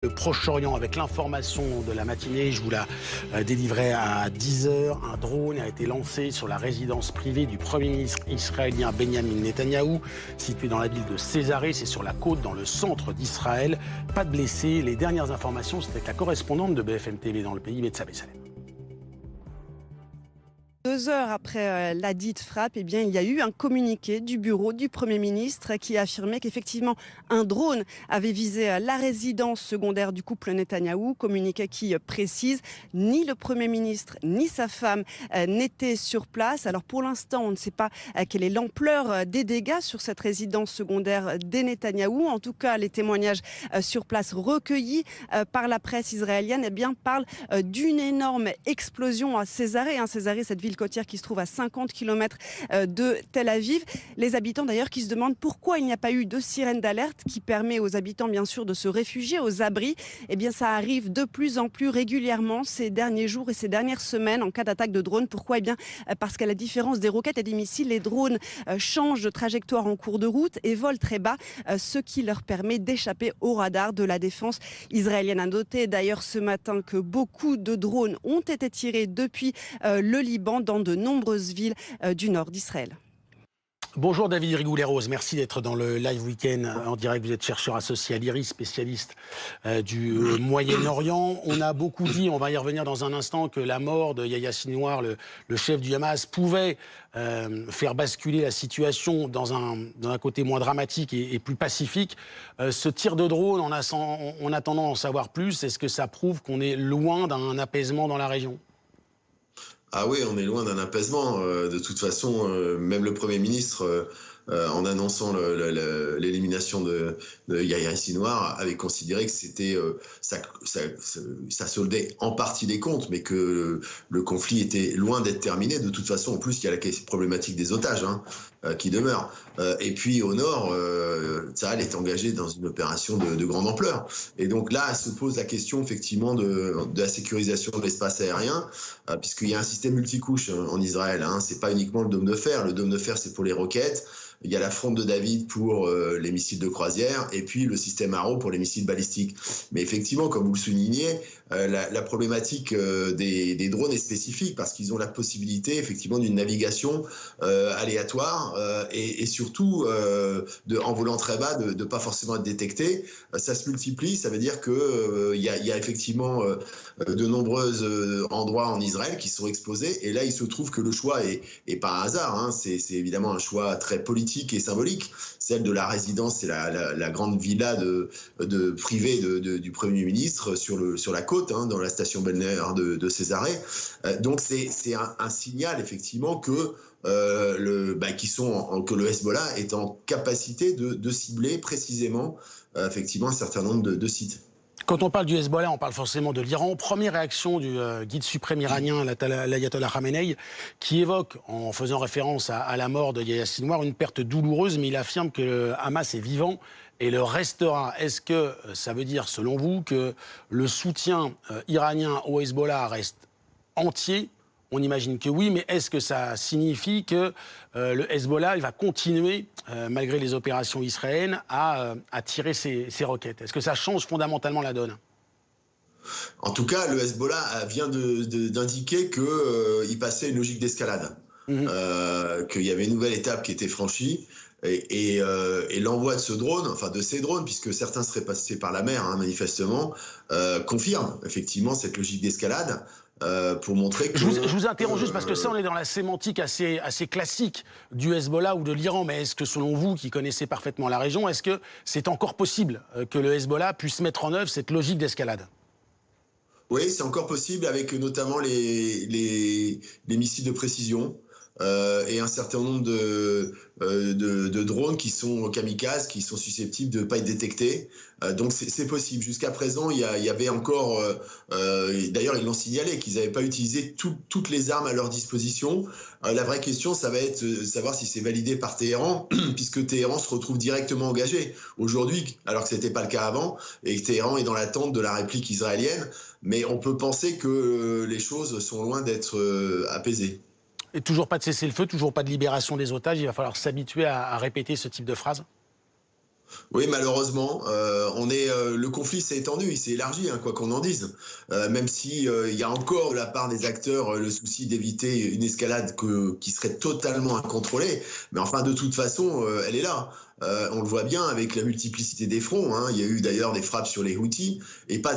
Le Proche-Orient avec l'information de la matinée, je vous la délivrais à 10h. Un drone a été lancé sur la résidence privée du Premier ministre israélien Benjamin Netanyahou, située dans la ville de Césarée, c'est sur la côte dans le centre d'Israël. Pas de blessés. Les dernières informations, c'est avec la correspondante de BFM TV dans le pays, Metsa Bessalem. 2 heures après la dite frappe, il y a eu un communiqué du bureau du Premier ministre qui a affirmé qu'effectivement un drone avait visé la résidence secondaire du couple Netanyahou. Communiqué qui précise ni le Premier ministre ni sa femme n'étaient sur place. Alors pour l'instant, on ne sait pas quelle est l'ampleur des dégâts sur cette résidence secondaire des Netanyahou. En tout cas, les témoignages sur place recueillis par la presse israélienne parlent d'une énorme explosion à Césarée. Césarée, cette ville côtière qui se trouve à 50 km de Tel Aviv. Les habitants d'ailleurs qui se demandent pourquoi il n'y a pas eu de sirène d'alerte qui permet aux habitants bien sûr de se réfugier aux abris. Ça arrive de plus en plus régulièrement ces derniers jours et ces dernières semaines en cas d'attaque de drone. Pourquoi ? Parce qu'à la différence des roquettes et des missiles, les drones changent de trajectoire en cours de route et volent très bas, ce qui leur permet d'échapper au radar de la défense israélienne. A noter d'ailleurs ce matin que beaucoup de drones ont été tirés depuis le Liban dans de nombreuses villes du nord d'Israël. Bonjour David Rigoulet-Rose, merci d'être dans le Live Week-end en direct. Vous êtes chercheur associé à l'IRIS, spécialiste du Moyen-Orient. On a beaucoup dit, on va y revenir dans un instant, que la mort de Yahya Sinwar, le chef du Hamas, pouvait faire basculer la situation dans un côté moins dramatique et plus pacifique. Ce tir de drone, en attendant d'en savoir plus, est-ce que ça prouve qu'on est loin d'un apaisement dans la région ? Ah oui, on est loin d'un apaisement. De toute façon, même le Premier ministre, en annonçant l'élimination de Yahya Sinwar, avait considéré que c'était ça soldait en partie les comptes, mais que le conflit était loin d'être terminé. De toute façon, en plus, il y a la problématique des otages qui demeure. Et puis au nord, Tsahal est engagé dans une opération de grande ampleur. Et donc là, se pose la question effectivement de la sécurisation de l'espace aérien, puisqu'il y a un système multicouche en Israël. C'est pas uniquement le dôme de fer. Le dôme de fer, c'est pour les roquettes. Il y a la fronde de David pour les missiles de croisière et puis le système Arrow pour les missiles balistiques. Mais effectivement, comme vous le soulignez, la problématique des drones est spécifique parce qu'ils ont la possibilité effectivement d'une navigation aléatoire et surtout en volant très bas de pas forcément être détecté. Ça se multiplie, ça veut dire que il y a effectivement de nombreux endroits en Israël qui sont exposés et là il se trouve que le choix est pas un hasard. C'est évidemment un choix très politique et symbolique, celle de la résidence, c'est la grande villa privée du Premier ministre sur la côte, dans la station balnéaire de Césarée. Donc c'est un signal effectivement que que le Hezbollah est en capacité de cibler précisément effectivement un certain nombre de sites. Quand on parle du Hezbollah, on parle forcément de l'Iran. Première réaction du guide suprême iranien, l'ayatollah Khamenei, qui évoque, en faisant référence à la mort de Yahya Sinwar, une perte douloureuse, mais il affirme que le Hamas est vivant et le restera. Est-ce que ça veut dire, selon vous, que le soutien iranien au Hezbollah reste entier ? On imagine que oui, mais est-ce que ça signifie que le Hezbollah va continuer, malgré les opérations israéliennes, à tirer ses roquettes ? Est-ce que ça change fondamentalement la donne ? En tout cas, le Hezbollah vient d'indiquer qu'il passait une logique d'escalade, qu'il y avait une nouvelle étape qui était franchie. Et l'envoi de ces drones, puisque certains seraient passés par la mer, manifestement, confirme effectivement cette logique d'escalade pour montrer que... Je vous interromps juste parce que ça, on est dans la sémantique assez classique du Hezbollah ou de l'Iran. Mais est-ce que, selon vous, qui connaissez parfaitement la région, est-ce que c'est encore possible que le Hezbollah puisse mettre en œuvre cette logique d'escalade ? Oui, c'est encore possible avec notamment les missiles de précision. Et un certain nombre de drones qui sont kamikazes, qui sont susceptibles de ne pas être détectés. Donc c'est possible. Jusqu'à présent, il y avait encore... d'ailleurs, ils l'ont signalé, qu'ils n'avaient pas utilisé toutes les armes à leur disposition. La vraie question, ça va être de savoir si c'est validé par Téhéran, puisque Téhéran se retrouve directement engagé aujourd'hui, alors que ce n'était pas le cas avant, et que Téhéran est dans l'attente de la réplique israélienne. Mais on peut penser que les choses sont loin d'être apaisées. Et toujours pas de cessez-le-feu, toujours pas de libération des otages. Il va falloir s'habituer à répéter ce type de phrase. Oui, malheureusement, le conflit s'est étendu, il s'est élargi, hein, quoi qu'on en dise. Même si il y a encore de la part des acteurs le souci d'éviter une escalade qui serait totalement incontrôlée. Mais enfin, de toute façon, elle est là. On le voit bien avec la multiplicité des fronts, hein. Il y a eu d'ailleurs des frappes sur les Houthis, et pas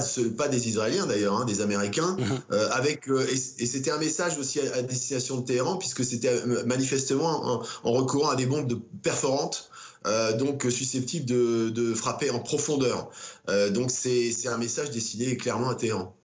des Israéliens d'ailleurs, hein, des Américains. Et c'était un message aussi à destination de Téhéran, puisque c'était manifestement en recourant à des bombes perforantes, donc susceptibles de frapper en profondeur. Donc c'est un message destiné clairement à Téhéran.